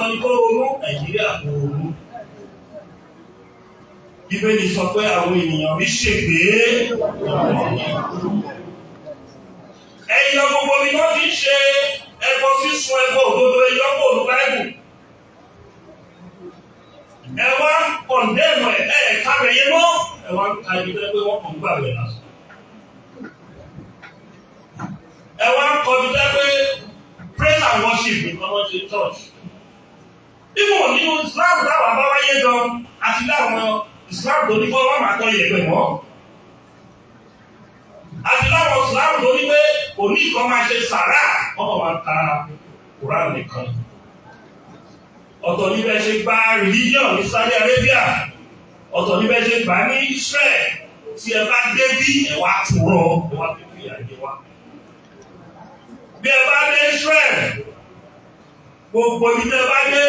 lásán ní kó ronú, Nàìjíríà kò ronú. Bíbélì sọ pé àwọn ènìyàn mi ṣègbé. Ẹ̀yọ gbogbo ni wọ́n ti ń ṣe ẹbọ sísun, ẹbọ òdodo, ẹyọ kò ní Báíbù. Ẹ wá kọ̀ndẹ́mù ẹ̀ka rẹ̀ yé mọ́. Ẹ wá ka ibi tẹ́ pé wọ́n kàn ń gbàgbé lásán. Ẹ wá kọ ibi tẹ́ pé praise and worship nìkan wọ́n ṣe church. Bíbò nínú Islam táwọn bá wáyé gan àti láwọn Islam tó ní kọ́ wọ́n máa tọ́ yẹ̀pẹ̀ mọ́. Àti láwọn Islam tó ní pé òní kan máa ṣe sàrà wọ́n kàn máa ta Quran nìkan. Ọ̀tọ̀ ní bẹ́ẹ̀ ṣe gba religion ní Saudi Arabia, ọ̀tọ̀ ní bẹ́ẹ̀ ṣe gbà ní Israel. Tí ẹ bá dé bí ẹ wá túrọ̀, ẹ wá fi àjẹ wá. Bí ẹ bá dé Israel, gbogbo ibi tẹ́ bá dé,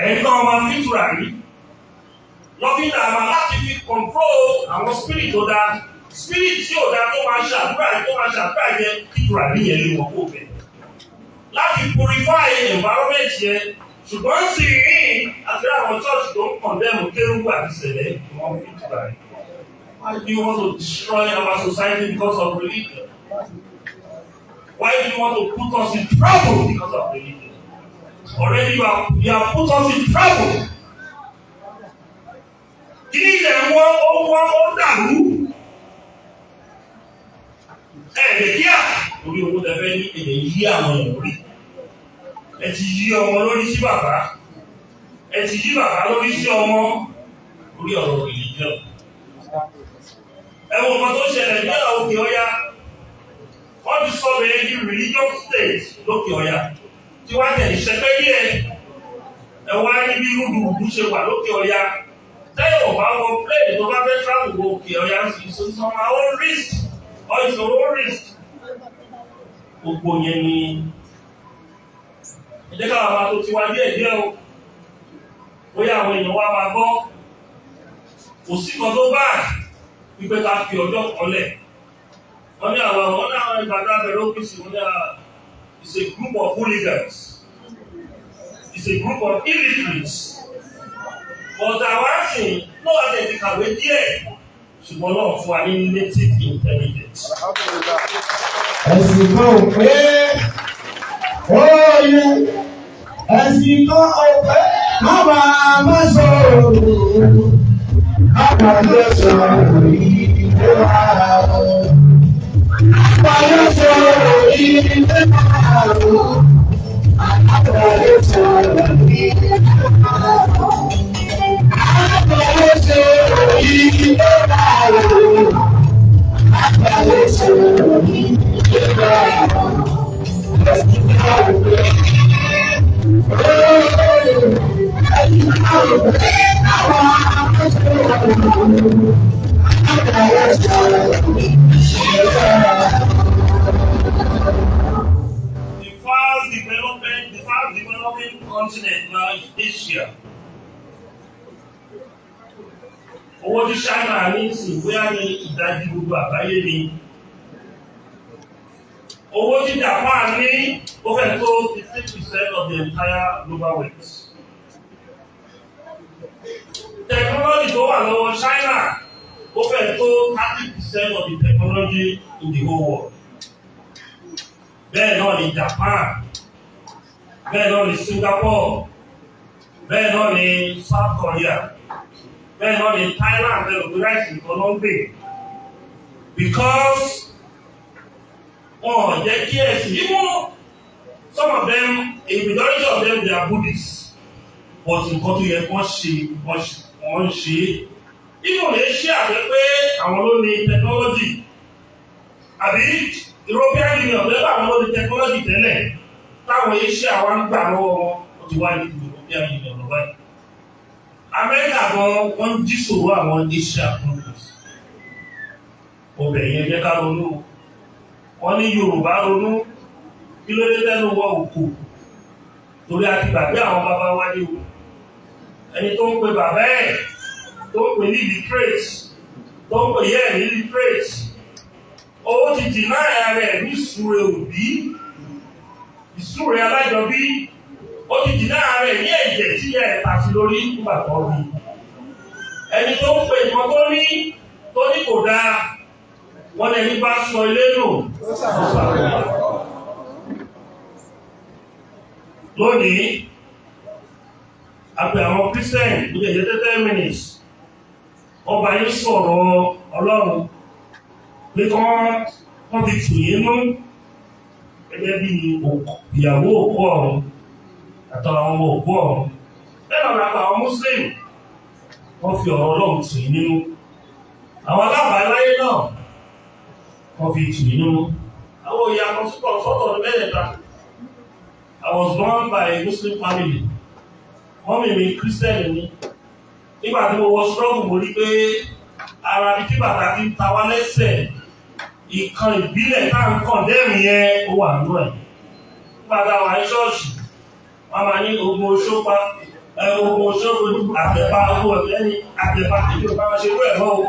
ẹ̀yin náà máa fi tura rí. Lọ́fíìdà máa láti fi control àwọn spirit tó dáa. Spirit tí ò dáa tó máa ṣàdúrà yẹn kíkura ní yẹn lé wọn kó bẹ̀. Láti purify environment yẹn, ṣùgbọ́n sì rí àti àwọn church tó ń condemn kérúbù àti sẹ̀lẹ̀ wọn fi tura rí. Why do you want to destroy our society because of religion? Why do you want to put us in trouble because of religion? Already you have put us in trouble. Kí ni ilẹ̀ wọ́n dàrú? Lè kíá orí owó tẹ́fẹ́ ní èdè yí àwọn èèyàn lórí. Ẹ ti yí ọmọ lórí sí bàbá. Ẹ ti yí bàbá lórí sí ọmọ lórí ọ̀rọ̀ religion. Ẹ wo nǹkan tó ṣẹlẹ̀ ní Òkè Ọya. Wọ́n ti sọ bẹ̀rẹ̀ ní religion state lókè Ọya. Tí wá tẹ̀ ìṣẹ́pẹ́ yí ẹ wá ní bí rúdurùdu ṣe wà lókè Ọya. Tẹ́yọ̀ ọ̀bá wọ plane tó bá fẹ́ travel wo Òkè Ọya sí ìṣòṣọ́ àwọn risk or ìṣòro risk. Gbogbo yẹn ni ẹjẹ́ káwọn máa tó ti wá díẹ̀ díẹ̀ o. Bóyá àwọn èèyàn wá máa gbọ́. Kò sí kan tó bá wípé ká fi ọjọ́ kan lẹ̀. Wọ́n ní àwọn ìbàdàn abẹ̀rẹ̀ OPC wọ́n ní it's a group of hooligans. It's a group of illiterates. But àwọn àsìn náà wà tẹ̀sí kàwé díẹ̀ ṣùgbọ́n náà fún wa ní native intelligence. Ẹ̀sìn kan ò pé ó yẹ ẹ̀sìn kan ò pé má máa má sọ̀rọ̀ má máa lọ sọ̀rọ̀ ìdílé ara wọn. Má lọ sọ̀rọ̀ ìdílé ara wọn. Má lọ sọ̀rọ̀ ìdílé ara wọn. The fast developing continent now is Asia. Owó tí China ní ìsìn bóyá ní ìdajì gbogbo àgbáyé ni. Owó tí Japan ní ó fẹ́ tó 15% of the entire global wealth. Technology tó wà lọ́wọ́ China ó fẹ́ tó 30% of the technology in the whole world. Bẹ́ẹ̀ náà ni Japan, bẹ́ẹ̀ náà ni Singapore, bẹ́ẹ̀ náà ni South Korea. Bẹ́ẹ̀ náà ni Thailand bẹ́ẹ̀ lóbi láìsí nǹkan ló ń gbè. Because wọ́n jẹ́ kí ẹ̀sìn even some of them, a majority of them they are Buddhists. But nǹkan tó yẹ kán ṣe wọ́n ṣe. Even lè ṣe àgbẹ̀ pé àwọn ló ní technology. Àbí European Union bẹ́ẹ̀ bá àwọn ló ní technology tẹ́lẹ̀. Táwọn iṣẹ́ àwọn ń gbà lọ́wọ́ wọn ó ti wá ní European Union lọ́wọ́ yìí. Amẹ́ríkà gan wọ́n jí sòrò àwọn Asia countries. Ọbẹ̀ yẹn jẹ́ ká ronú. Wọ́n ní Yorùbá ronú kí ló dé tẹ́nu wọ òkú. Torí a ti gbàgbé àwọn bàbá wa ní o. Ẹni tó ń pe bàbá ẹ̀, tó ń pè ní illiterate, tó ń pè yẹ́ ẹ̀ ní illiterate. Owó ti dìnnà rẹ̀ ní ìsúre òbí, ìsúre alájọbí. Ó ti kejì láàárẹ̀ ní ẹ̀jẹ̀ tí ẹ̀ ta sí lórí nígbà tó rí. Ẹni tó ń pè nǹkan tó ní kò dáa, wọ́n lẹ́ni bá sọ ilé nù. Lónìí, àpẹ àwọn Christian ní ẹ̀jẹ̀ 30 minutes, ọba yìí sọ̀rọ̀ Ọlọ́run pé kán ti tù yín nú gẹ́gẹ́ bí ìyàwó òkú ọ̀run àtàwọn ọmọ òkú ọ̀run. Lẹ́nà àpẹ àwọn Muslim, wọ́n fi ọ̀rọ̀ Ọlọ́run tù yín nínú. Àwọn alábàáláyé náà, wọ́n fi tù yín nínú. Àwọn ìyá kan sọ́tọ̀ lẹ́yẹ̀ta. I was born by a Muslim family. Mọ́mì mi Christian ni. Nígbà tí mo wọ struggle mo rí pé ara bí kí bàtà ti ta wá lẹ́sẹ̀, ìkan ìbílẹ̀ tá ń kàn dẹ́rìn yẹn ó wà nínú ẹ̀. Nígbà tá a wà ní ṣọ́ọ̀ṣì, wọ́n máa ní ogun oṣópa, ogun oṣópa àtẹ̀pá owó ẹ̀mí àtẹ̀pá ìlú bá wọn ṣe rú ẹ̀ lọ́wọ́.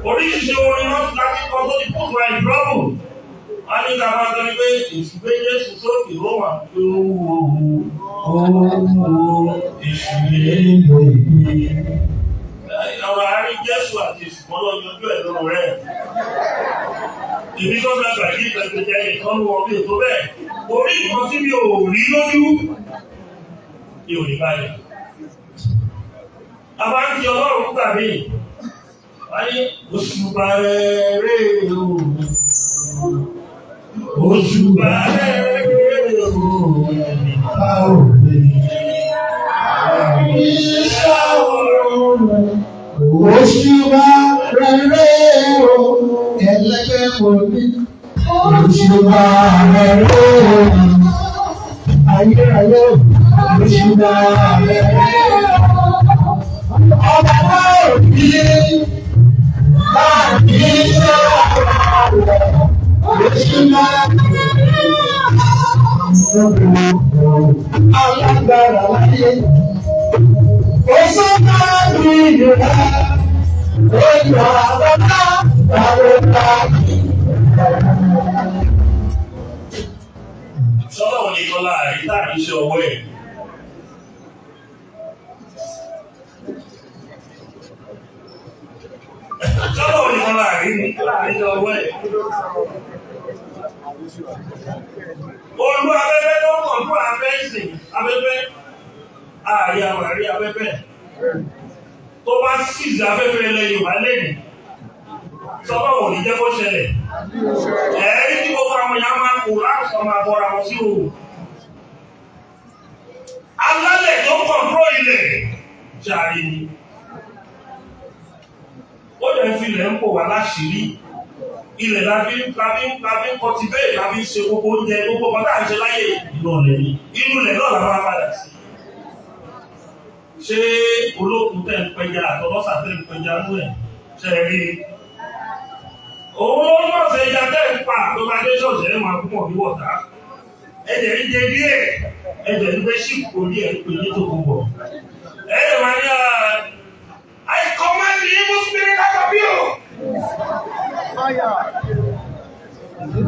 Oríṣiríṣi orin náà láti kọ́ tó ti put my trouble. Wọ́n ní ká máa tọ́ni pé ìṣùgbé Jésù sókè ó wà pé ó ìṣùgbé ọ̀rọ̀ àárín Jésù àti ìṣùgbọ́n lọ́jọ́jú ẹ̀ lọ́rọ̀ rẹ̀. Èmi tó fẹ́ gbàgbé ìgbẹ̀gbẹ̀jẹ̀ ìtọ́nú wọn bí ètò bẹ́ẹ̀. Orí nǹkan tí mi ò rí lójú, mi ò ní báyìí. A bá ń di Ọlọ́run gbà mí. Wọ́n ní òṣùbà rẹ̀ o. Òṣùbà rẹ̀ o. Òṣùbà rẹ̀ o. Ẹlẹ́gbẹ́ kò ní. Òṣùbà rẹ̀ o. Ayérayé òṣùbà rẹ̀ o. Ọba náà bí láàbí sọ̀rọ̀ òṣùbà alágbára láyé. Òṣùbà rí ìrora, ojú àbọ̀dá àbọ̀dá. Sọ́lọ́wọ́ ní kọ́lá àríta iṣẹ́ ọwọ́ ẹ̀. Sọ́lọ́wọ́ ní kọ́lá àríta ọwọ́ ẹ̀. Olú afẹ́fẹ́ tó kàn fún afẹ́ ìsìn afẹ́fẹ́, ààrí àwárí afẹ́fẹ́. Tó bá síìsì afẹ́fẹ́ ilẹ̀ Yorùbá lẹ́yìn, sọ́lọ́wọ́ ní jẹ́ kó ṣẹlẹ̀. Ẹ̀rí tí gbogbo àwọn èèyàn máa kò láàṣọ máa bọ́ra wọn sí òun. Alálẹ̀ tó kọ̀ntró ilẹ̀ jàre ni. Ó dẹ̀ fi ilẹ̀ ń pò wá láṣìírí. Ilẹ̀ lábí kọtibẹ́ lábí ṣe gbogbo oúnjẹ gbogbo ọmọdé àṣẹ láyé inú ọ̀lẹ̀ ni. Inú ilẹ̀ náà làwọn padà sí. Ṣé olókùn tẹ̀ ń pẹja àtọlọ́sà tẹ̀ ń pẹja nú ẹ̀ ṣe rí i? Òun ló ń mọ̀ sí ẹja tẹ́ ń pa tó bá dé ṣọ̀ṣẹ̀ ẹ̀ máa púpọ̀ ní wọ̀tá. Ẹ̀jẹ̀ ń jẹ díẹ̀, ẹ̀jẹ̀ ń gbé ṣìkò ní ẹ̀ pé ní tòkun bọ̀. Ẹ̀jẹ̀ máa ní I command the evil spirit out of you.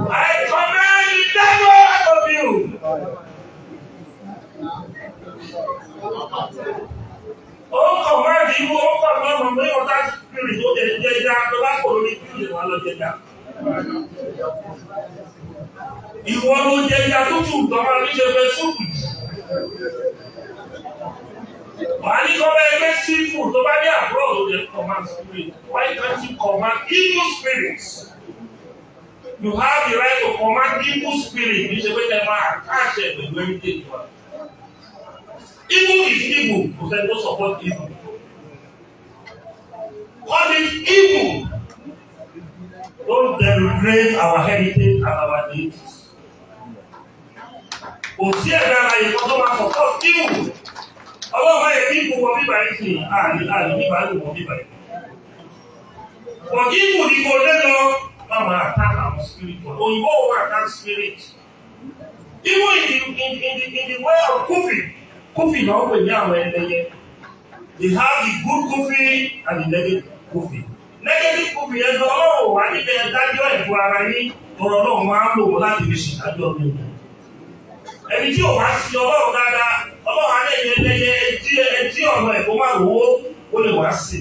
I command the devil out of you. Ó command the evil, ó command the water spirit ó jẹ ẹja tó bá kò lórí kí ìwà lọ jẹja. Ìwọ ló jẹja tútù tọ́mọ níṣẹ́ fẹ́ súpù. Wàá ní kọ́ bẹ́ẹ̀ fẹ́ sífù tó bá ní àbúrò ló jẹ command spirit. Why can't you command evil spirits? You have the right to command evil spirit. Ní ṣe pé ẹ máa káàṣẹ pẹ̀lú ẹni tẹ̀ wá. Evil is evil. Kò sẹ́ni tó support evil. Call it evil. Don't denigrate our heritage and our deities. Kò sí ẹ̀dá ara yìí kan tó máa support evil. Ọlọ́run máa yẹ kí ipò wọn bíbá yìí sí àní níbà ló wọn bíbá yìí. For evil ni kò lé lọ, wọ́n máa attack our spirit. Òyìnbó wọn attack spirit. Even in the way of Kufi náà pè ní àwọn ẹlẹ́yẹ. They have the good Kufi and the negative Kufi. Negative Kufi yẹn lọ ọlọ́run wà níbẹ̀ dájọ́ ẹ̀fọ́ ara yín ọ̀rọ̀ náà máa ń lò wọ́n láti fi ṣèdájọ́ mi. ẹni tí ò bá sí ọlọ́run dáadáa ọlọ́run á lẹ́yìn ẹlẹ́yẹ ẹtí ọ̀nà ẹ̀kọ́ máa lówó ó lè wá sí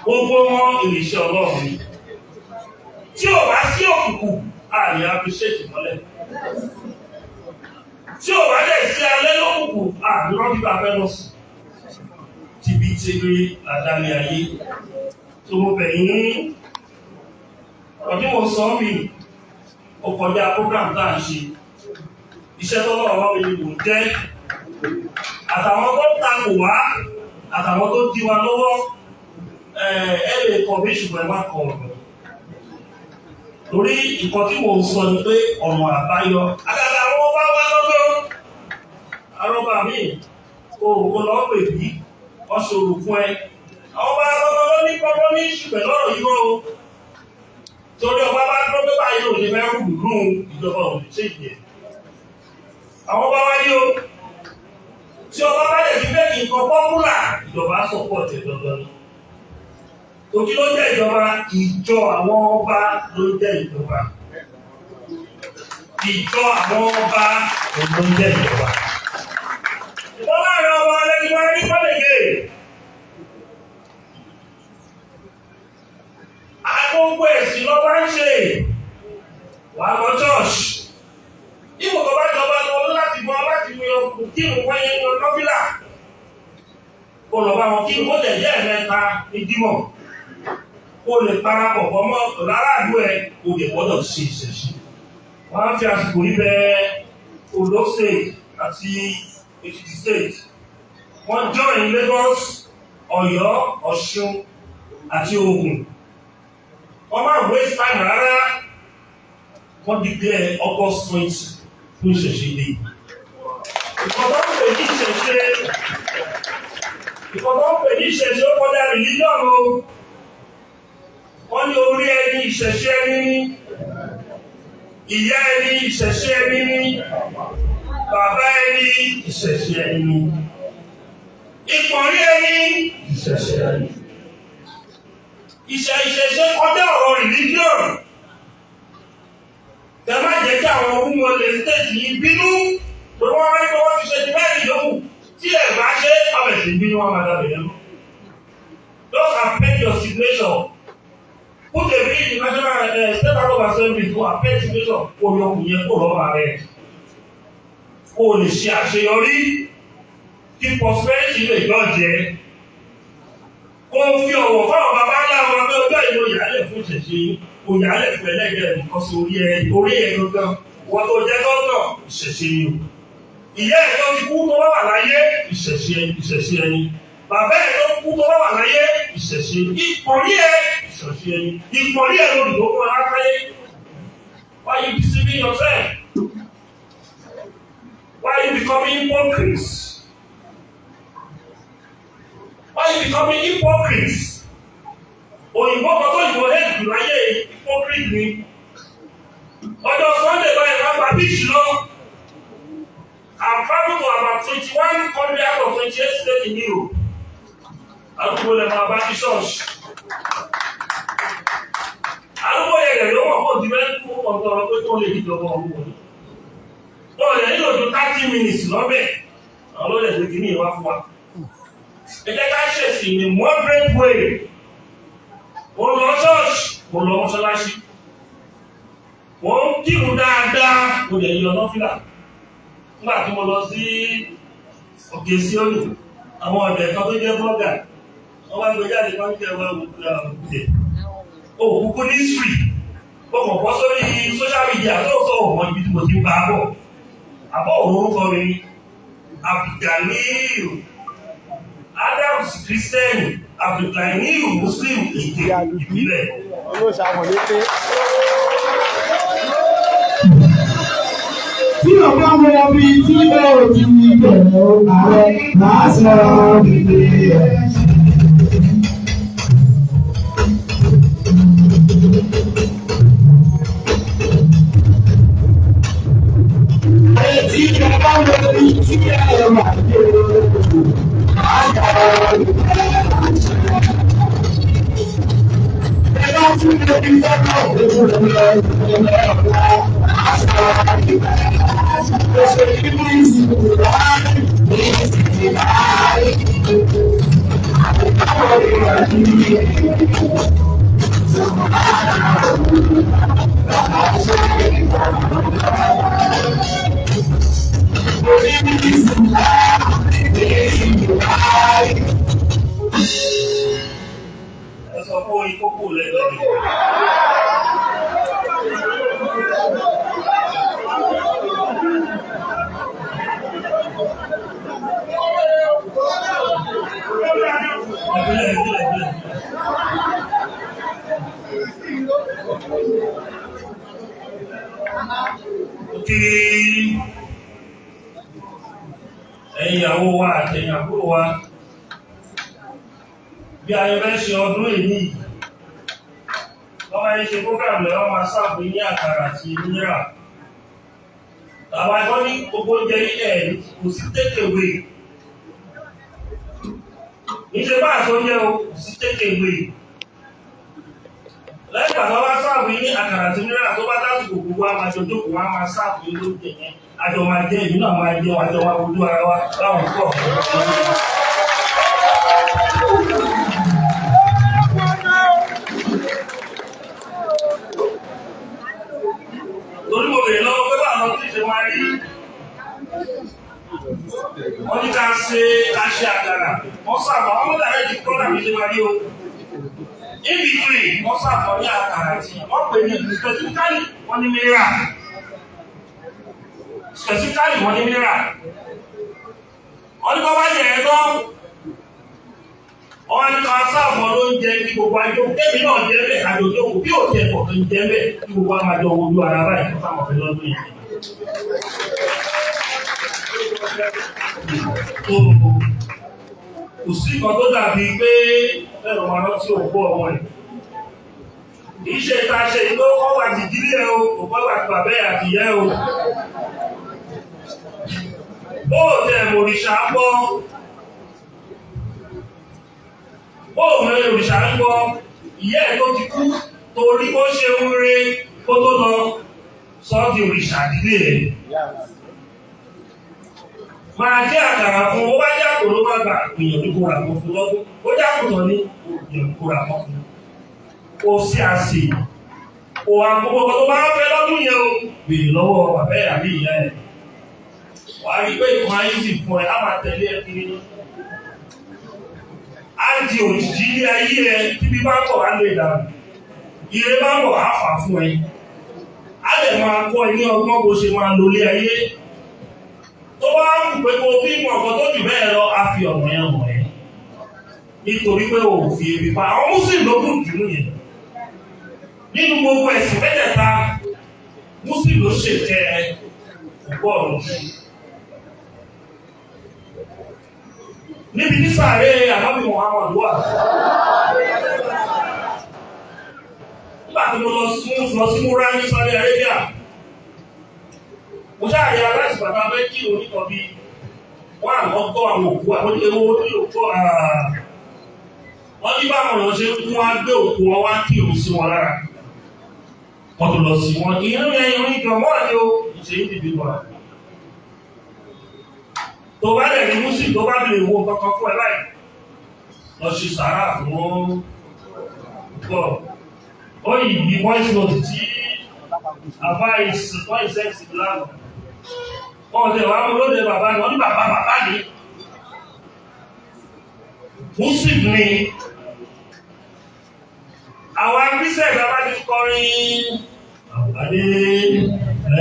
gbogbo wọn ìrìnsẹ̀ ọlọ́run ni tí ò bá sí òkùnkùn àmì àfiṣẹ́tì mọ́lẹ̀ tí ò bá dẹ̀ sí alẹ́ lókùnkùn àmì rọ́bí bá fẹ́ lọ sí tìbí tìbí àdáni ayé tó mo bẹ̀ yín ọdún mo sọ mí ọkọjá program tá à ń ṣe iṣẹ́ tó lọ́wọ́ mi wò jẹ́ àtàwọn tó takò wá àtàwọn tó di wa lọ́wọ́ lè kọ̀ bí ṣùgbọ́n ẹ má kọ̀ ọ̀rọ̀ torí nǹkan tí mo sọ ni pé ọ̀nà àbáyọ àgàgà àwọn ọba wa lọ́dọ̀ arọ́bà mi òògùn lọ́ọ́ pè bí wọ́n ṣe olùfún ẹ àwọn ọba lọ́dọ̀ ló ní kọ́kọ́ ní ṣùgbọ́n lọ́rọ̀ yìí wọ́n o torí ọba bá dúró pé báyìí ló ṣe fẹ́ rúdùn ìjọba òun ṣe ìjẹ́ àwọn ọba wáyé o tí ọba bá lè fi bẹ́ẹ̀ kí nǹkan pọ́pùlà ìjọba sọ̀pọ̀ tẹ̀ dandan ni òkè ló jẹ́ ìjọba ìjọ àwọn ọba ló jẹ́ ìjọba ìjọ àwọn ọba ló jẹ́ ìjọba ìjọba àwọn ọba lẹ́yìn wọn ní pọ́lẹ̀gẹ̀ agbóngbò ẹ̀sìn lọ́ba ń ṣe wà lọ church ìmọ̀ tó bá jọba lọ láti bọ́ láti mú ọkùn kí ìmọ̀ wáyé ní ọlọ́fílà kó lọ bá wọn kí ìmọ̀ tẹ̀ jẹ́ ẹ̀mẹ́ta ní dímọ̀ kó lè parapọ̀ fọmọ́ láràádú ẹ̀ kó lè gbọ́dọ̀ ṣe ìṣẹ̀ṣẹ̀ wọ́n á fi àsìkò níbẹ̀ Ondo State àti Ekiti State wọ́n join Lagos Ọ̀yọ́ Ọ̀ṣun àti Ògùn wọ́n máa waste time rárá wọ́n declare August 20 fún ìṣẹ̀ṣẹ̀ ilé ìkọ̀tọ́ ń pè ní ìṣẹ̀ṣẹ̀ ó kọjá religion o wọ́n ní orí ẹni ìṣẹ̀ṣẹ̀ ẹni ní ìyá ẹni ìṣẹ̀ṣẹ̀ ẹni ní bàbá ẹni ìṣẹ̀ṣẹ̀ ẹni ní ìpọ̀nrí ẹni ìṣẹ̀ṣẹ̀ ẹni ìṣẹ̀ṣẹ̀ kọjá ọ̀rọ̀ religion tẹ má jẹ́ kí àwọn ohun ọlẹ̀ stéètì yìí bínú tó wọ́n rí pé wọ́n ti ṣe ti mẹ́rin yòókù tí ẹ̀ bá ṣe ọbẹ̀ sí bínú wọn máa dábẹ̀ lẹ́nu. Those have paid your signature. Put a bill in the National State House of Assembly to append signature kó yọ kù yẹ kó lọ́wọ́ rẹ̀. Kó o lè ṣe àṣeyọrí kí prosperity lè yọ jẹ. Kó o fi ọ̀wọ̀ fáwọn bàbá ńlá wọn pé ọjọ́ ìlú ìyálẹ̀ fún ìṣẹ̀ṣẹ̀ òyàlẹ̀ fún ẹlẹ́gẹ̀ẹ́ nìkọ́sí orí ẹ̀ gangan wọ́n tó jẹ́ gọ́ọ̀nà ìṣẹ̀ṣẹ̀ ni o. Ìyá ẹ̀ tó ti kú tó bá wà láyé ìṣẹ̀ṣẹ̀ ẹni. Bàbá ẹ̀ tó kú tó bá wà láyé ìṣẹ̀ṣẹ̀ ẹni. Ìpọ̀rí ẹ̀ ìṣẹ̀ṣẹ̀ ẹni. Ìpọ̀rí ẹ̀ lórí ìdókòwò alákáyé. Why you deceiving yourself? Why you becoming hypocrites? Why you becoming hypocrites? Òyìnbó kan tó yìnbó hẹ́ẹ̀dù láyé hypocrite ni. Ọjọ́ Sunday báyìí wọ́n gba beach lọ. I'm traveling to about 21 countries out of 28 states in Europe. Àdúgbò lè máa bá ní ṣọ́ọ̀ṣì. Àdúgbò yẹn rẹ̀ yóò wọ̀ fún ìdíbẹ́ fún ọ̀tọ̀ọ̀rọ̀ pé tó lè dìjọba ọ̀hún wọ̀nyí. Wọ́n lè nílò ju 30 minutes lọ́bẹ̀. Àwọn olóyè lè kí ní ìwá fún wa. Ẹ jẹ́ ká ṣèṣì ní moderate way. Mo lọ church, mo lọ mọ́ṣáláṣí. Wọ́n ń kírun dáadáa, mo lè yọ nọ́fìlà. Nígbà tí mo lọ sí òkè Síónì, àwọn ọ̀dẹ̀ kan tó jẹ́ blọ́gà, wọ́n wá gbé jáde wọ́n ń jẹ́ wọ́n òkè. Òkùnkùn ní street, ó kàn bọ́ sórí social media tó sọ òun ibi tí mo ti ń bá a bọ̀. Àbọ̀ orúkọ mi, Abdulganiyu, Adams Christian, Abdulganiyu Muslim ìpínlẹ̀. Olóṣàmọ̀lété. Tí ọ̀gá mọ bí tí ó ti bẹ̀rẹ̀ ààrẹ máa sọ nílé ẹ̀. Tí ọ̀gá mọ bí tí ẹ̀ máa bẹ̀rẹ̀ ààrẹ máa sọ nílé ẹ̀. Ẹ sọ fún oyin kókó lẹ́gbẹ̀ẹ́. Kí ẹ̀yàwó wa àti ẹ̀yàwó wa bí ayẹyẹ ṣe ọdún èyí lọ́wọ́ ẹ̀ṣẹ̀ program lẹ́wọ́ máa sáàbù ní àkàrà àti mìíràn. Àwọn ẹ̀kọ́ ní gbogbo jẹ ilẹ̀ kò sí takeaway. Níṣẹ́ bá àṣọ jẹ́ o kò sí takeaway. Lẹ́gbà tó bá sáàbù ní àkàrà àti mìíràn tó bá dásìkò gbogbo a máa jọjọ́ kò wá máa sáàbù ní lóúnjẹ yẹn. Àjọ máa jẹ́ ìlú náà máa jẹ́ àjọ wa ojú ara wa láwọn pọ̀. Torí mo bèèrè lọ́wọ́ pé bá àwọn tí ṣe máa rí. Wọ́n ní ká ṣe àkàrà. Wọ́n sábà wọ́n mọ́ta rẹ̀ di kọ́nà mi ṣe máa rí o. In between, wọ́n sábà ní àkàrà tí wọ́n pè ní specifically wọ́n ní mineral. Specifically wọ́n ní mineral. Wọ́n ní kọ́ bá jẹ̀ ẹ́ tán. Wọ́n ní ká sáàbọ̀ ló ń jẹ kí gbogbo àjọ kébì náà jẹ́ bẹ́ẹ̀ àjòjò kò bí òtẹ́ pọ̀ tó ń jẹ́ bẹ́ẹ̀ kí gbogbo àmàjọ ojú ara báyìí tó sáwọn ọ̀fẹ́ lọ́dún yìí. Kò sí kan tó dàbí pé ẹ̀rọ máa rántí òkú ọmọ ẹ̀. Iṣẹ́ ìta ṣe ìgbó kọ́ wà ti dílé o, kò kọ́ wà ti bàbẹ́ àti ìyẹ́ o. Ó tẹ̀ mòrìṣà gbọ́. Ó mẹ́rin òrìṣà ń gbọ́ ìyẹ́ ẹ̀ tó ti kú torí bó ṣe ń rí kó tó lọ sọ́ọ̀dì òrìṣà dílé ẹ̀. Máa jẹ́ àkàrà fún ó bá jẹ́ àkò ló máa gbà gbìyànjú kó rà mọ́ fún lọ́dún. Ó jẹ́ àkùtàn ní gbìyànjú kó rà mọ́ fún. Kò sí àsè. Kò àkókò tó bá ń fẹ́ lọ́dún yẹn o. Bèèrè lọ́wọ́ bàbá àbí ìyá ẹ̀. Wà á rí pé ìkan ayé sì fún ẹ, á máa tẹ̀lé ẹ kiri. Á di òjìjí ní ayé ẹ tí bí bá kọ̀ á lè dànù. Ire bá bọ̀ á fà fún ẹ. Á lè máa kọ́ ẹ ní ọgbọ́n bó ṣe máa lólé ayé. Tó bá kù pé kó bí mọ̀ ọ̀kan tó jù bẹ́ẹ̀ lọ, á fi ọ̀nà ẹ̀ hàn ẹ́. Nítorí pé ò fi ebi pa. Àwọn Mùsùlùmí ló kù jù nìyẹn. Nínú gbogbo ẹ̀sìn mẹ́tẹ̀ẹ̀ta, Mùsùlùmí ló ṣèjẹ́ ọ̀pọ̀ ọ̀rọ̀ jù. Níbi ní sàárè ànábì Muhammad wà. Nígbà tí mo lọ sí múra ní Saudi Arabia, mo ṣáàrí aláìsí bàbá fẹ́ kí onítọ̀ bí wọ́n àwọn gbọ́ àwọn òkú àwọn ewu ní òkú wọ́n ní bá àwọn ọ̀rọ̀ ṣe ń wá gbé òkú wọn wá kí òun sí wọn lára. Wọ́n tó lọ sí wọn. Ìyẹn ẹ̀yìn ìjọ mọ́ ni ó ṣe ń dìbò wà. Tó bá lẹ̀ ní Mùsùlùmí tó bá lè wo kankan fún ẹ láì lọ ṣe sàárà fún God. Ó yìí ní voice note tí àbá ìsẹ́sì lánàá. Wọ́n tẹ̀ wá lóde bàbá ni wọ́n ní bàbá ni. Mùsùlùmí ni. Àwọn akíṣẹ́ ìjọba ti kọrin. Àbádé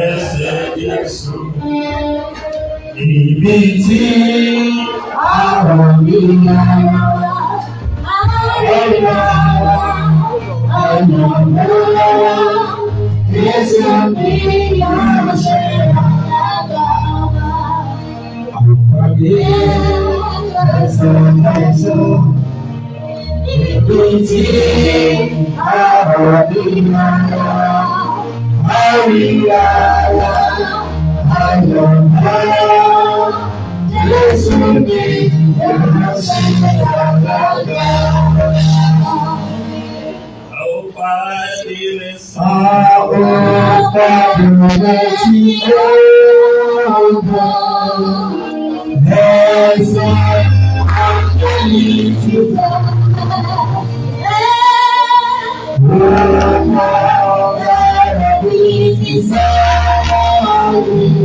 ẹsẹ̀ Jésù. Ibi tí àwọn ènìyàn Jésù ní ìránṣẹ́ àpàdé ẹsẹ̀ Jésù. Ibi tí àwọn ènìyàn Jésù ní ìránṣẹ́ àgbàgbà. Àwọn pàdé lẹ́sìn. Àwọn pàdé lẹ́sìn ọ̀gbọ̀n. Ẹ̀sẹ̀ àkẹ́lì ti fà. Ọmọ ọ̀gá rẹ̀ bí sísá ọ̀rùn.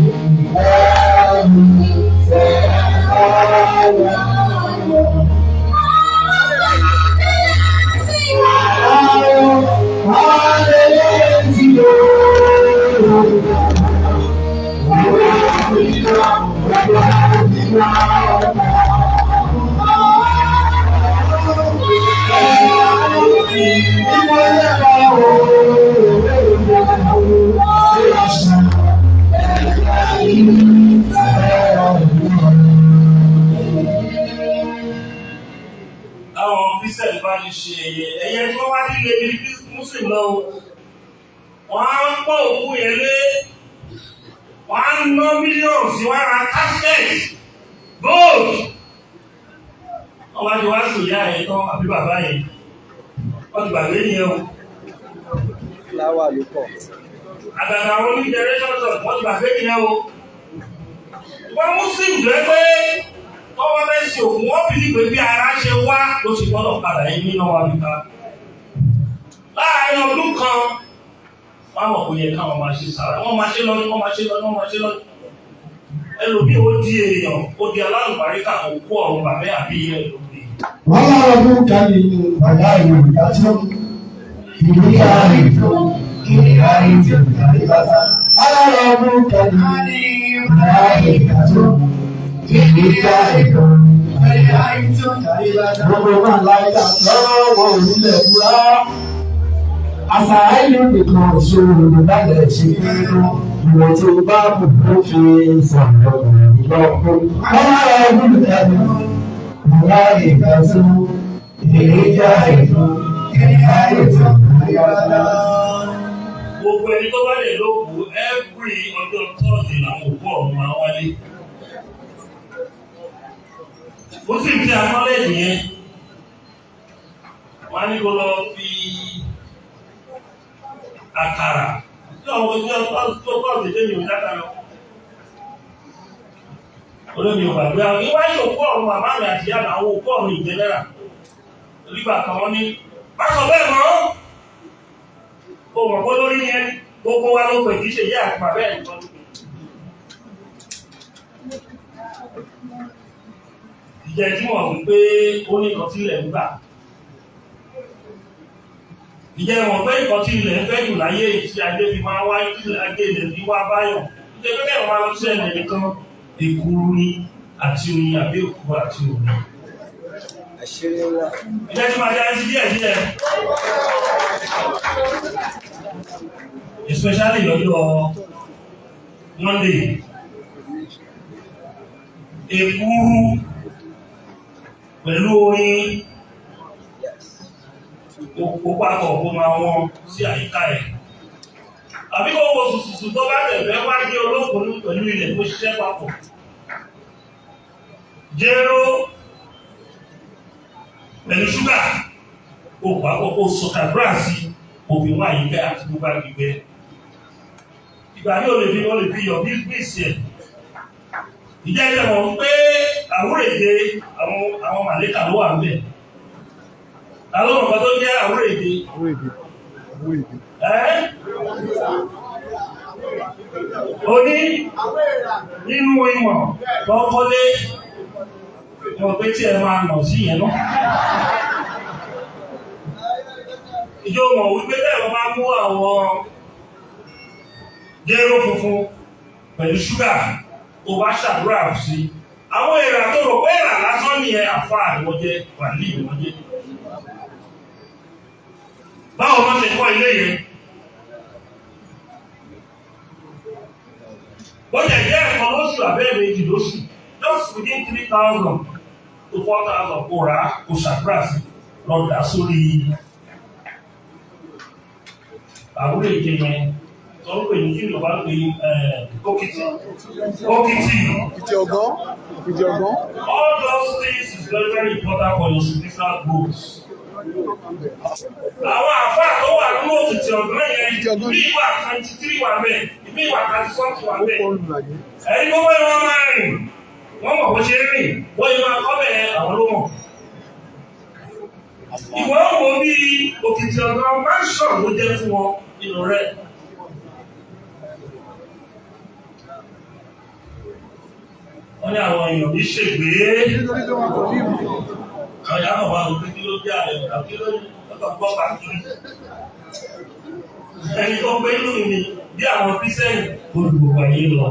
Àwọn Christian bá ní ṣe ẹyẹ tí wọ́n wá nílé ní Muslim lọ wọ́n á pọ̀ òkú yẹn lé wọ́n á ná mílíọ̀nù sí wọ́n ra casket gold wọ́n wá ní wá sùn ìyá ẹ̀ tán àbí bàbá yẹn wọ́n ti gbàgbé yẹn o. Fúláwà ló pọ̀. Àgàgà àwọn ní generation church wọ́n ti gbàgbé yẹn o. Wọ́n Muslim jẹ́ pé wọ́n fẹ́ ṣe òkú wọ́n bí nígbè bí ara ṣe wá ló ṣe gbọ́dọ̀ padà yín nínú wa níta. Láàárín ọdún kan wọ́n mọ̀ kó yẹ káwọn máa ṣe sára wọ́n máa ṣe lọ́dún wọ́n máa ṣe lọ́dún wọ́n máa ṣe lọ́dún. Ẹlòmíì ó di èèyàn ó di alálùbáríkà òkú ọ̀run bàbá àbí iye ẹlòmíì. Wọ́n máa ọdún kan ní bàbá ìlú ìdájọ́ ìlú káàrí kiri káàrí tí ó kárí bàtà. Wọ́n máa ọdún kan ní bàbá ìlú ìdájọ́ ìlú káàrí káàrí tí ó kárí bàtà. Gbogbo máa láìka lọ́wọ́ wọn ò nílẹ̀ fúra. Àṣà ìlú nìkan òṣèlú olùdálẹ̀ ṣe nínú ìwọ̀n tí ó bá bù ó fi sọ̀rọ̀ ìlọ́kùn. Wọ́n máa ọdún kan ní. Gbogbo ẹni tó bá lè lóògùn every ọjọ́ tọ́ọ̀dì làwọn òkú ọ̀run máa wálé. Ó sì ti àmọ́lẹ́dì yẹn. Wọ́n á ní kó lọ fi àkàrà. Tí àwọn ọjọ́ tọ́ọ̀dì dé ní òjáta lọ. Olómi ò gbàgbé àwọn ìwáyé òkú ọ̀run màmá mi àti ìyá àwọn òkú ọ̀run ìjẹ́lẹ́rà. Orígbà kan wọ́n ní, má sọ bẹ́ẹ̀ mọ́. Ó mọ̀ pé lórí yẹn gbogbo wa ló pè kí ṣe yé àti bàbá ẹ̀ nìkan. Ìjẹ́ tí wọ́n wí pé ó ní nǹkan tí ilẹ̀ ń gbà. Ìjẹ́ wọ́n pé nǹkan tí ilẹ̀ ń fẹ́ jù láyé tí ajé fi máa wáyé tí ajé ilẹ̀ fi wá báyọ̀. Ìjẹ́ pé kẹ́rọ̀ máa lọ sí ẹ̀lẹ̀ nìkan. Èkúrú ní àti oyin àbí òkú àti òní. Àṣírí wà. Ìjẹ́ tí máa dáa sí díẹ̀ díẹ̀. Especially lọ́jọ́ Monday. Èkúrú pẹ̀lú oyin ó pàtọ̀ kó máa wọ́n sí àyíká ẹ̀. Àbí kó wo sùsùsù tó bá tẹ̀fẹ́ wá jẹ́ olókùn pẹ̀lú ilẹ̀ tó ṣiṣẹ́ papọ̀. Jéró pẹ̀lú ṣúgà ó pàpọ̀ kó sọ̀kàdúrà sí òfin wá àyíká àti gbogbo agbègbè. Ìgbà ní olè fi yọ̀ bí gbèsè ẹ̀. Ìjẹ́ ilẹ̀ mọ̀ pé àwúrèdè àwọn màlẹ́kà ló wà ń bẹ̀. Àwọn ọmọ tó jẹ́ àwúrèdè. Oní nínú ìmọ̀ tó kọ́lé ìwọ̀n pé tí ẹ máa nà sí ìyẹn náà. Ìjọ mọ̀ wípé lẹ́rọ máa mú àwọn jéró funfun pẹ̀lú ṣúgà tó bá ṣàdúrà sí. Àwọn èrà tó rò pé èrà lásán ní ẹ àfáà ìwọ́jẹ́ wàlí ìwọ́jẹ́. Báwo wọ́n ṣe kọ́ ilé yẹn? Wọ́n jẹ́ jẹ́ ẹ̀kan lóṣù àbẹ́ẹ̀ méjì lóṣù. Just within 3,000 to 4,000 kò rà kò ṣàdúrà sí lọ́dà sórí àwúrò ìjẹ yẹn. Tó ń pè ní kí ló bá pè ókìtì. All those things is very very important for your spiritual growth. Àwọn àfáà tó wà nínú òkìtì ọ̀gbọ́n yẹn bí ìwà 23 wà bẹ́ẹ̀, bí ìwà 30 wà bẹ́ẹ̀. Ẹ̀yin gbogbo ẹ̀ wọ́n máa rìn, wọ́n mọ̀ bó ṣe rìn, wọ́n yìí máa kọ́ bẹ́ẹ̀ àwọn ló mọ̀. Ìwọ́n wo bí òkìtì ọ̀gbọ́n mansion ló jẹ́ fún wọn nínú rẹ̀. Wọ́n ní àwọn èèyàn ní ṣègbè. Àwọn ìyá náà wà lórí kí ló jẹ́ àrẹ̀ ìgbà kí ló lọ́tọ̀ gbọ́ bàtúrí. Ẹni tó pé inú mi bí àwọn kírísẹ́nì olùgbòwà yìí lọ.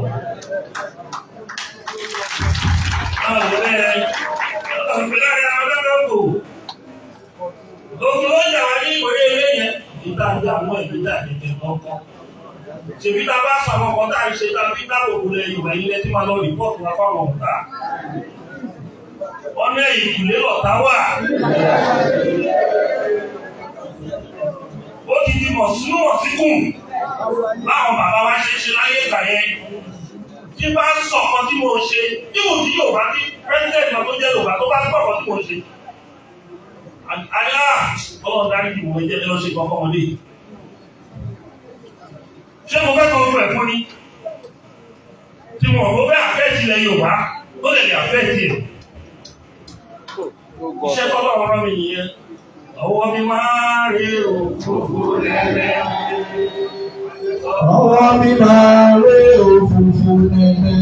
ọ̀rẹ́ ọ̀gbẹ́lára ọlọ́dọ́gbò. Ogun ó jà wá ní ìwòye ilé yẹn. Ìtajà àwọn ìgbésà ìgbẹ́ ọkọ̀. Ṣèbí ta bá sọ àwọn ọkọ̀ tá à ń ṣe ta fi dáàbò bo lẹ Yorùbá ilẹ̀ tí máa lọ rìpọ́ọ̀tù wa fáwọn ọ̀tá. Ọ̀nà ìkùlé lọ̀tá wà. Ó ti di mọ̀sínú ọ̀sínkùn. Báwọn bàbá wa ṣe láyé ìgbà yẹn. Tí bá ń sọ̀kan tí mo ṣe, níwò tí Yorùbá ní pẹ́sidẹ̀ntì náà tó jẹ́ Yorùbá tó bá ń sọ̀kan tí mo ṣe. Àyà ọlọ́run dárí ìwò ẹ̀jẹ̀ lọ ṣe kọ̀ọ̀kan wọlé. Ṣé mo fẹ́ kọ́ orúkọ ẹ̀fọ́ ni? Tí mo ò fẹ́ àfẹ́ẹ̀tì ilẹ̀ Yorùbá, ó lè lè àfẹ́ẹ̀tì ẹ̀. Iṣẹ́ tọ́lọ̀ ọ̀rọ̀ mi nìyẹn. Ọwọ́ mi máa rí òfófó lẹ́lẹ́. Ọwọ́ mi máa rí òfófó lẹ́lẹ́.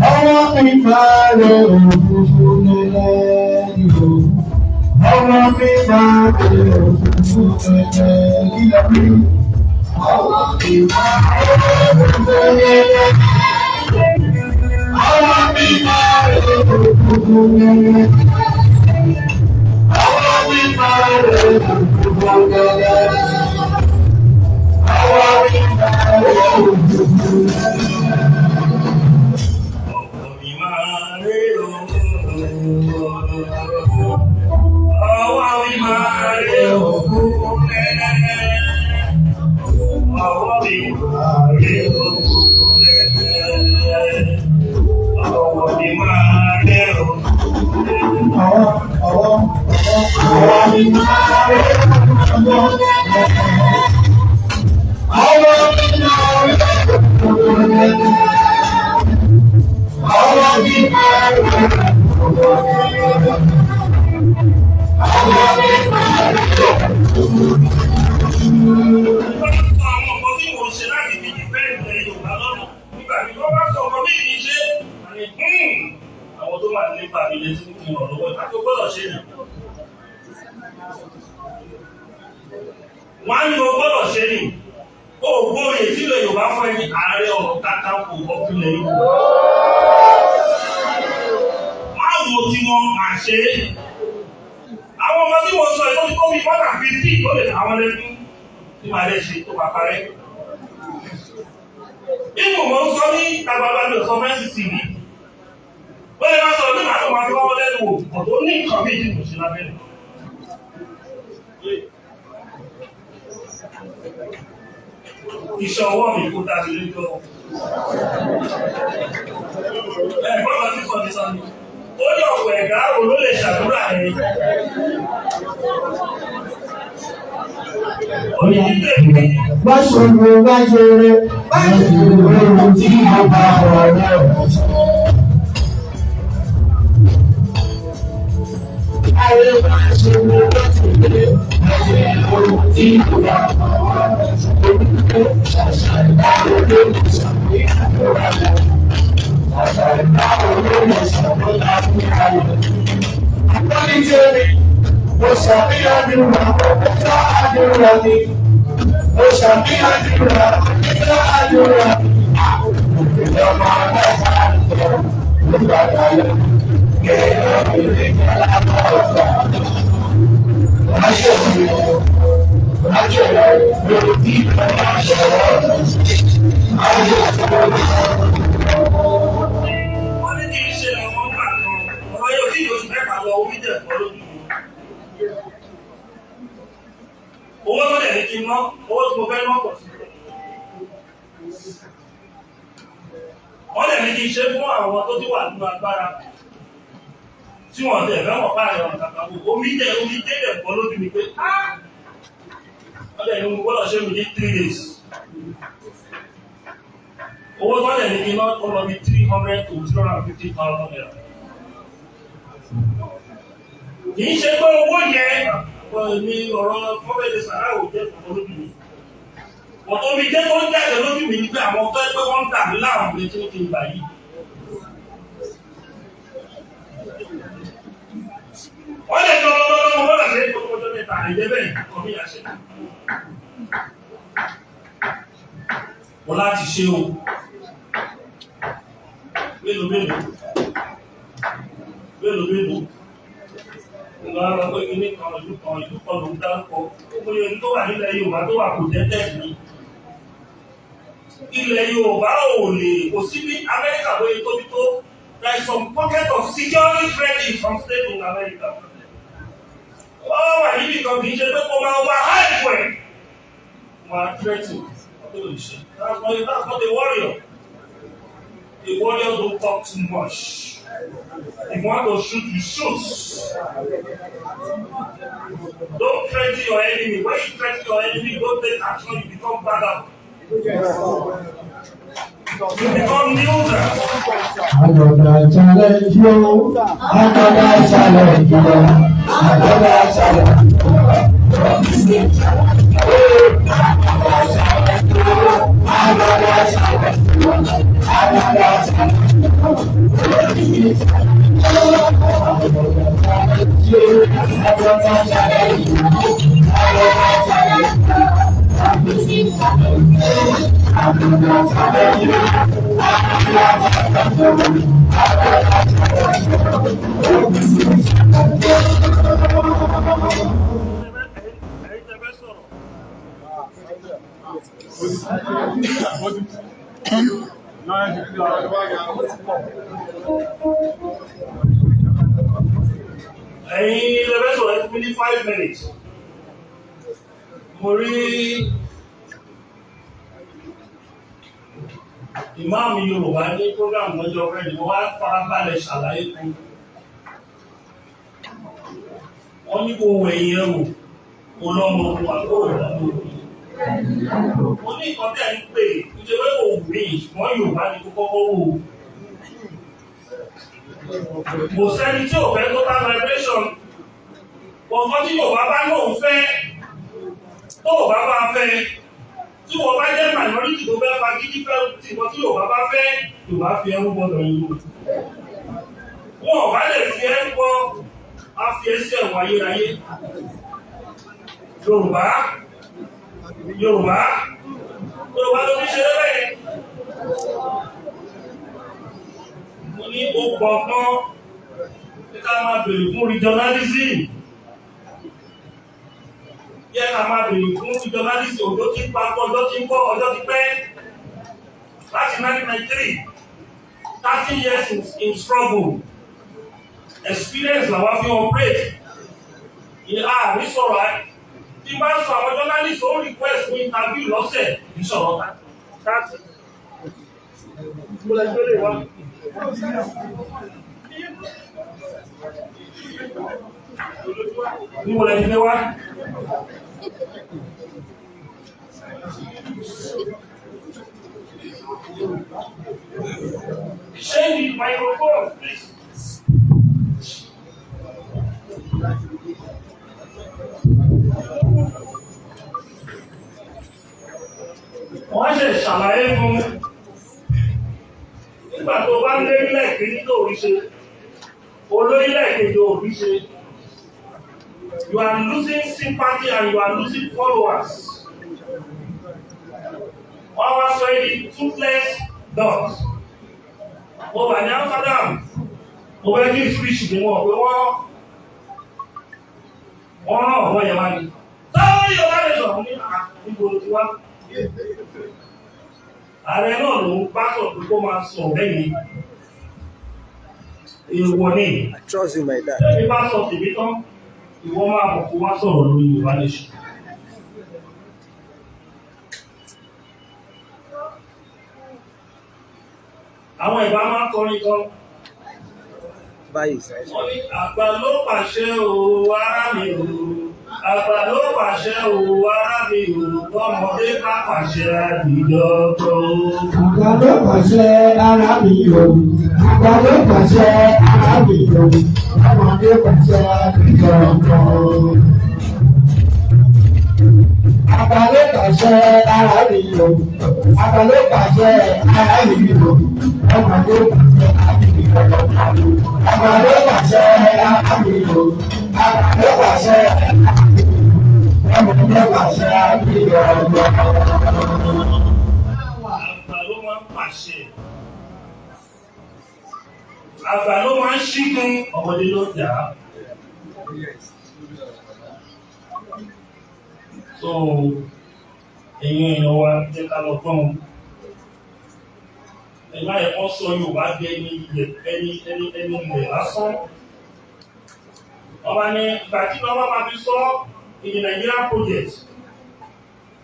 Ọwọ́ mi máa rí òfófó lẹ́lẹ́. Ọwọ́ mi máa rí òfófó lẹ́lẹ́. Kílẹ̀ mi. Ọwọ́ mi máa rí òfófó lẹ́lẹ́. Ọwọ́ mi máa rí òfófó lẹ́lẹ́. Ọwọ́ mi máa rí òfófó lẹ́lẹ́. Ọwọ́ mi máa rí òfófó wọ́n ní o gbọ́dọ̀ ṣe ní ògbóyè tí ilẹ̀ Yorùbá fún ẹni Ààrẹ Ọ̀nà Kakanfò ọ̀pìnlẹ̀ Yorùbá. Máa wo tí wọ́n máa ṣe é. Àwọn ọmọ tí mo sọ ìtọ́ ti kọ́ mi mọ́tà 50 tó lè àwọn lẹ́nu tí màá lè ṣe tó bàbá rẹ̀. Nínú mo ń sọ ní agbára mi ò sọ fẹ́ǹsì sí mi. Ó lè máa sọ̀rọ̀ nígbà tó máa fi wọ́n lẹ́nu wò ọ̀tọ̀ ní nǹkan méjì kò ṣe lábẹ́rẹ̀. Iṣẹ́ ọwọ́ mi kó dájú lójọ́. Ẹ̀gbọ́n kan ti sọ ní sọ́ni. Ó ní ọ̀pọ̀ ẹ̀dá wo ló lè ṣàdúrà rẹ̀. Wá ṣòro wá jẹrẹ, wá ṣòro tí mo bá ọ̀rẹ́ ọ̀ṣọ́. Ayé wá ṣòro wá jẹrẹ, wá ṣòro tí mo bá ọ̀rẹ́ Wọ́n ní kí n ṣe àwọn ọgbà kan, ọ̀rọ̀ yóò kí yóò mẹ́ta lọ orí jẹ̀ pọ̀ lójú. Owó tó dẹ̀ ní kí n ná, owó tí mo fẹ́ ná pọ̀ sí. Wọ́n dẹ̀ ní kí n ṣe fún àwọn tó ti wà nínú agbára. Tí wọ́n dẹ̀ fẹ́ wọ̀n Ààrẹ Ọ̀nà Kakanfò, omi dẹ̀ pọ̀ lójú mi pé, wọ́n dẹ̀ ní mo gbọ́dọ̀ ṣe mi ní 3 days. Owó tó lè ní kí náà ó lọ bí 300 to 350,000 naira. Kì í ṣe pé owó yẹn ní ọ̀rọ̀ kọ́bẹ̀lẹ̀ sàrá ò jẹ́ kọ̀ọ̀kan lójú mi. Ọ̀tọ̀ mi jẹ́ tó ń jáde lójú mi ní pé àwọn tó ẹgbẹ́ wọn ń tà mí láàrùn ní tí ó ti gbà yìí. Wọ́n lè tọ́ lọ́wọ́ mo bọ́dà sí ìgbókòó tó mẹ́ta àìjẹ́ bẹ́ẹ̀ kọ́ mí àṣẹ. Mo láti ṣe o. Mélòó. mélòó ìgbà lọ pé kí ní kan ìlú kan ló ń dárúkọ gbogbo ẹni tó wà nílẹ̀ Yorùbá tó wà kò tẹ́tẹ́ ní ilẹ̀ Yorùbá ò lè kò sí bí Amẹ́ríkà lóye tóbi tó there is some pocket of security threat in some states in America wọ́n wà níbi kan kì í ṣe pé kó máa wá hype ẹ̀ máa threaten ọdún ìṣe that's not a warrior. The warriors don't talk too much. If you want to shoot, you shoot. Don't threaten your enemy. When you threaten your enemy, don't take action, you become badder. You become nuisance. Another challenge, you. Another challenge, you. Another challenge. Ẹ̀yin lẹ́fẹ́ sọ̀rọ̀ ẹ fún mi ní 5 minutes. Mo rí ìmáàmù Yorùbá ní program lọ́jọ́ rẹ̀ ni wọ́n wá farabalẹ̀ ṣàlàyé fún. Wọ́n ní kò wẹ̀yìn ẹ̀rù olómọ àkóò ìlànà mo ní nǹkan tẹ́ ń pè ìjọba òwúrí wọ́n Yorùbá ní kọ́kọ́ wò. Kò sẹ́ni tí ò fẹ́ total vibration. Ọ̀kan tí Yorùbá bá lóun fẹ́, tó Yorùbá bá fẹ́, tí wọ́n bá jẹ́ minority tó fẹ́ fagídí fẹ́ tí wọ́n tí Yorùbá bá fẹ́, Yorùbá fi ẹrú gbọ́dọ̀ yìí. Wọ́n ò bá lè fi ẹrú gbọ́, á fi ẹsẹ̀ ẹ̀wọ̀n ayérayé. Yorùbá ló fi ṣe lẹ́yìn. Mo ní ó gbọ̀ngàn tí ká máa bèèrè fún regionalism. Yẹ ká máa bèèrè fún regionalism òjò tí ń papọ̀ ọjọ́ tí ń bọ̀ ọjọ́ ti pẹ́. Láti 1993, 30 years in struggle. Experience làwọn fi operate. Àrí sọ̀rọ̀ ẹ́. Tí bá sọ àwọn journalist ó request fún interview lọ́sẹ̀ ní sọ̀rọ̀ ká. Mo lè gbé lè wá. Ní mo lè gbé wá. Change the microphone, please. Wọ́n ṣe ṣàlàyé fún nígbà tó bá lé ilẹ̀-èdè tó rí ṣe, olórílẹ̀-èdè tó rí ṣe. You are losing sympathy and you are losing followers. Wọ́n wá sọ èdè toothless dog. Mo wà ní Amsterdam, mo fẹ́ kí speech mi wọ̀ pé wọ́n rán ọ̀bọ̀ yẹn wá ní. Táwọn yóò wá lè sọ̀rọ̀ ní ìgbò tí wá. Ààrẹ náà ló ń bá sọ̀rọ̀ pé kó máa sọ lẹ́yìn ìwọ ní. I trust you, my dad. Lẹ́yìn bá sọ tèmi tán, ìwọ máa bọ̀ kó wá sọ̀rọ̀ lórí Yorùbá nation. Àwọn ìbá máa ń kọrin kan. Báyìí sẹ́. Wọ́n ní àgbà ló pàṣẹ o, ará mi o. Àgbà ló pàṣẹ o, ará mi o. Ọmọdé ká pàṣẹ àdìjọ́tọ̀ o. Àgbà ló pàṣẹ ara mi o. Àgbà ló pàṣẹ ara mi o. Ọmọdé pàṣẹ àdìjọ́tọ̀ o. Àgbà ló pàṣẹ ara mi o. Àgbà ló pàṣẹ ara mi o. Ọmọdé pàṣẹ àdìjọ́tọ̀ o. Àgbà ló pàṣẹ ara mi o. Àgbà ló pàṣẹ ọmọdé pàṣẹ àdìjọ́tọ̀ o. Àgbà ló máa ń pàṣẹ. àgbà ló máa ń ṣígun ọmọdé ló jà á. So èèyàn wa jẹ́ ká lọ gbọ́n ẹ̀yà ẹ̀kọ́ sọ Yorùbá bí ẹni ilẹ̀ lásán. Ọba ní ìgbà tí wọ́n bá máa fi sọ in the Nigerian project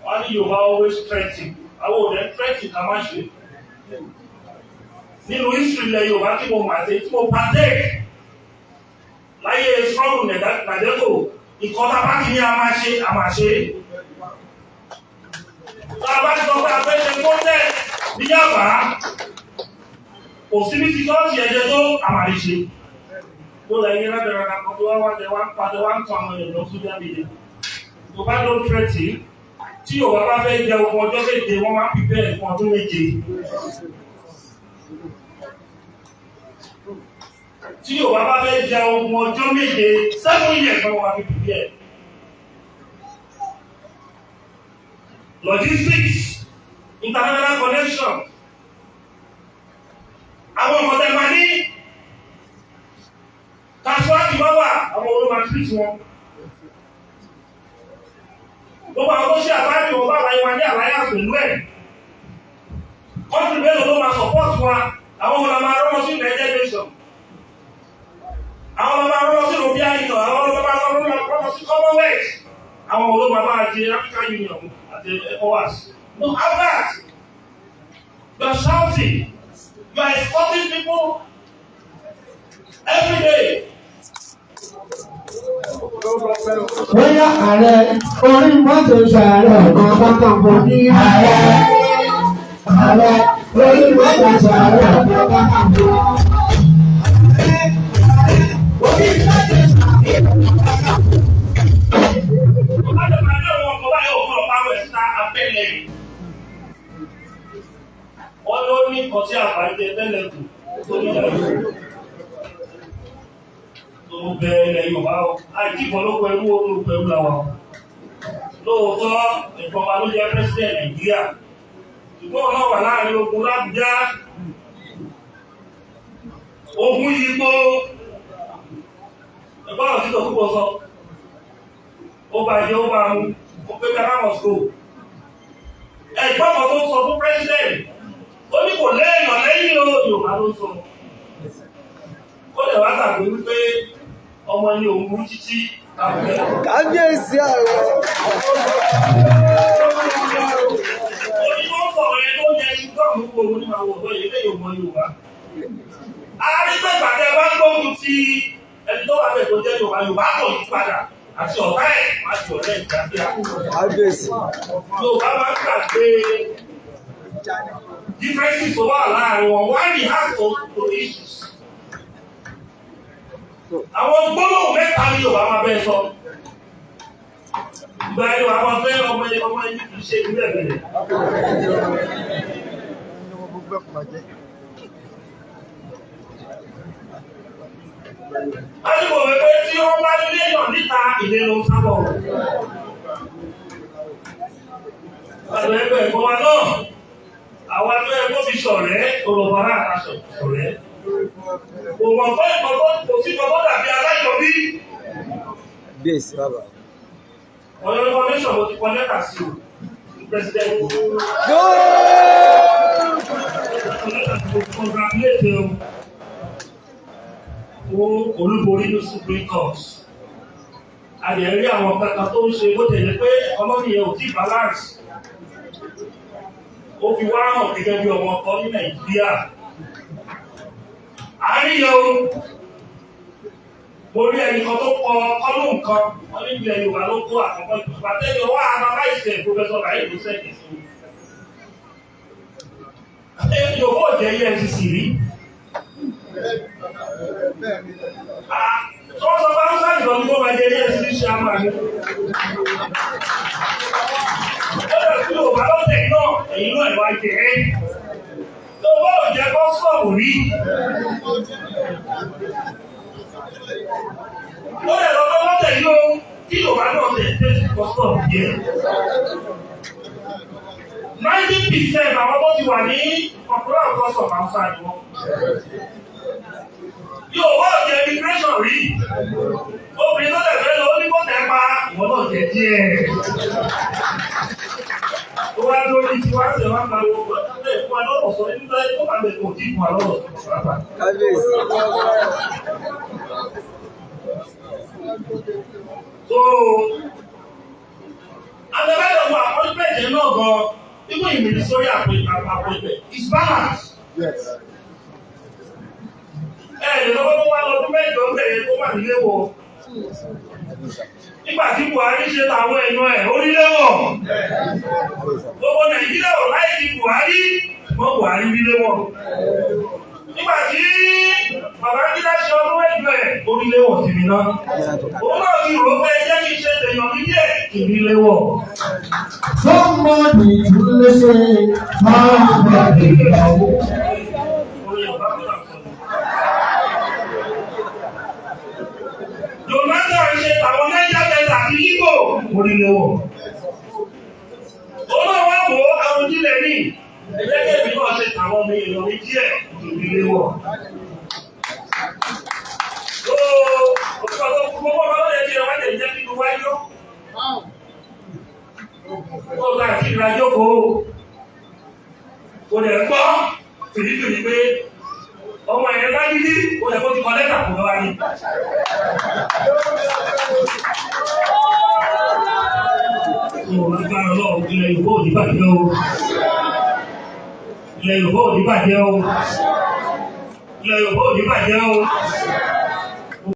wọ́n ní Yorùbá always threatening àwọn òde threatening ká má ṣe. Nínú history ilẹ̀ Yorùbá tí mo máa ṣe tí mo partake láyé struggle nàdẹ́kò ìkọ́ta bá ti ní a máa ṣe. Bàbá ti sọ pé a fẹ́ ṣe protest ní Yàbá kò sí ní ti ṣọ́ọ̀ṣì ẹ̀jẹ̀ tó àmàlì ṣe. Ló lẹ́yìn rábẹ̀rẹ̀ kan tó wá tán àwọn èèyàn lọ sójú àbílẹ̀. Yorùbá ló ń tẹ́tì tí Yorùbá bá fẹ́ jẹ ogun ọjọ́ méje wọ́n máa fi bẹ́ẹ̀ fún ọdún méje. Tí Yorùbá bá fẹ́ jẹ ogun ọjọ́ méje 7 years wọ́n máa fi bẹ́ẹ̀. Logistics, international connection. Àwọn ọmọdé máa ní kasuwaki bá wà àwọn olóma treat wọn. Gbogbo àwọn tó ṣe àbáyé wọn bá wáyé wa ní alliance pẹ̀lú ẹ̀. Country mélòó ló máa support wa àwọn ọmọ máa rọ́mọ sí United Nations. Àwọn ọmọ máa rọ́mọ sí European Union, àwọn ọmọ máa rọ́mọ sí Commonwealth. Àwọn olóma máa di African Union àti ECOWAS. No, have that. You are shouting. You are exporting people every day. Bóyá ààrẹ orí mọ́tò ṣàárẹ̀ ọ̀kan pátákó ní ààrẹ orí mọ́tò ṣàárẹ̀ ọ̀kan pátákó. Wọ́n ló ní nǹkan tí àbájẹ tẹ́lẹ̀ kù tó ní ìyàwó. Tó bẹ̀rẹ̀ ilẹ̀ Yorùbá o, àìjí ìfọ̀lọ́pọ̀ ẹrú olóòpọ̀ ẹrú làwà o. Lóòótọ́ ìfọ̀mà ló jẹ́ President Nàìjíríà. Ṣùgbọ́n ọ̀nà wà láàrin ogun lábújá. Ogun yípo. Ẹgbọ́n ọ̀sí tó púpọ̀ sọ. Ó bá jẹ́ ó bá mú, ó pé ká máa mọ̀ ẹ̀gbọ́n kan tó sọ fún President. Ó ní kò lẹ́yìn lẹ́yìn o Yorùbá ló sọ. Ó lè wá tàbí wípé ọmọ ní òun mú títí àbúrẹ́. Kábíyèsí ààrẹ. Ó ní wọ́n sọ̀rọ̀ ẹ̀ tó yẹ ìgbọ́n gbogbo ní àwọn ọ̀dọ́ yìí lẹ́yìn ọmọ Yorùbá. Arígbẹ́ ìpàdé bá gbógun ti ẹni tó wà bẹ́ẹ̀ tó jẹ́ Yorùbá kò yí padà àti ọ̀tá ẹ̀ má ti ọ̀rẹ́ ìgbàgbé àkókò. Kábíyèsí. Yorùbá máa ń gbàgbé differences tó wà láàrin wọn why we have to issues. Àwọn gbólóhùn mẹ́ta ni Yorùbá máa bẹ́ẹ̀ sọ. Ìgbà yẹn wà máa fẹ́ ọmọ ẹni kì í ṣe ìlú ẹ̀bẹ̀rẹ̀. Wọ́n ti wọ̀ wípé tí wọ́n bá lé èèyàn níta ìlé ló ń sábọ̀. Àwọn ẹgbẹ́ ẹ̀kọ́ wa náà, àwọn ẹgbẹ́ ẹ̀kọ́ fi ṣọ̀rẹ́, olùbárà àtàṣọ ṣọ̀rẹ́. Kò mọ̀ pé kò sí kọ́kọ́ dàbí aláìyọ̀bí. Bíyèsí bàbá. Ọ̀yọ́ information mo ti kọ́ lẹ́tà sí o, President. Congratulate o olúborí ní Supreme Court. A lè rí àwọn kankan tó ń ṣe bó tẹ̀lé pé economy yẹn ò tí balance. Ó fi wá hàn gẹ́gẹ́ bí ọmọ ọkọ ní Nàìjíríà. Àríyá o, mo rí ẹnìkan tó kọ kọ́lù nǹkan, wọ́n ní ilẹ̀ Yorùbá ló kó àkọ́kọ́ ìpàdé tẹ́lẹ̀ wá analyse Professor Láyé ló sẹ́kì sí. Yorùbá ò jẹ́ EFCC rí. Sọ́sọ́ bá ń sáàjì lọ ní kó máa jẹ́ EFCC ṣe àmà ní. Ẹgbẹ́ tí Yorùbá lọ́tẹ̀ náà, èyí náà ìwà jẹ́ ẹ́. Tó bá ò jẹ́ kọ́sọ̀mù rí. Ó lè lọ́tọ́ lọ́tẹ̀ yóò kí Yorùbá náà tẹ̀ tẹ́sí kọ́sọ̀mù jẹ́. 90% àwọn tó ti wà ní ọ̀pọ̀lọpọ̀ kọ́sọ̀mù Hausa ni wọ́n. Yóò wá ọ̀jẹ̀ immigration rí. Obìnrin tó tẹ̀lé lọ ní kó tẹ̀ pa ìwọ náà jẹ díẹ̀. Ó wá lórí tí wá ṣe wá máa wọ ẹ̀ fún wa lọ́rọ̀ sọ nígbà tó máa bẹ̀ kò tí fún wa lọ́rọ̀ sọ pápá. So, àtẹ̀bẹ́lẹ̀ wo appointment yẹn náà gan, even in ministerial appointment, is balance. Yes. Lè lọ́wọ́ tó wá lọ́dún mẹ́jọ bẹ̀rẹ̀ tó wà nílé wọ̀. Nígbà tí Buhari ṣe tàwọn èèyàn ẹ̀ orílẹ̀ wọ̀. Gbogbo Nàìjíríà ò láì di Buhari, wọ́n Buhari nílé wọ̀. Nígbà tí Babangida ṣe ọdún mẹ́jọ ẹ̀ orílẹ̀ wọ̀ tìmí náà. Òun náà ti rò pé ẹjẹ́ kí ṣe tèèyàn ní díẹ̀ ìrìlẹ̀ wọ̀. Somebody to listen, somebody know. Yorùbá ṣe tàwọn Niger Delta àti Igbo orílẹ̀ wọ̀. Olówó wo àwọn onílẹ̀ ní ẹgbẹ́gbẹ́ náà ṣe tàwọn ọmọ èèyàn ní díẹ̀ orílẹ̀ wọ̀. Gbogbo ọmọ ọlọ́dẹ ti ẹwà lè jẹ́ nínú wáyọ́. Ó ga àti ìrìnàjòkó. Kò lè gbọ́ fìdífìdí pé ọmọ ẹ̀yẹ bá dídí, ó lè kó ti kọ lẹ́tà kò lọ́wọ́ ní. Lágbára Ọlọ́run ilẹ̀ Yorùbá ò ní bàjẹ́ o. Ilẹ̀ Yorùbá ò ní bàjẹ́ o. Ilẹ̀ Yorùbá ò ní bàjẹ́ o.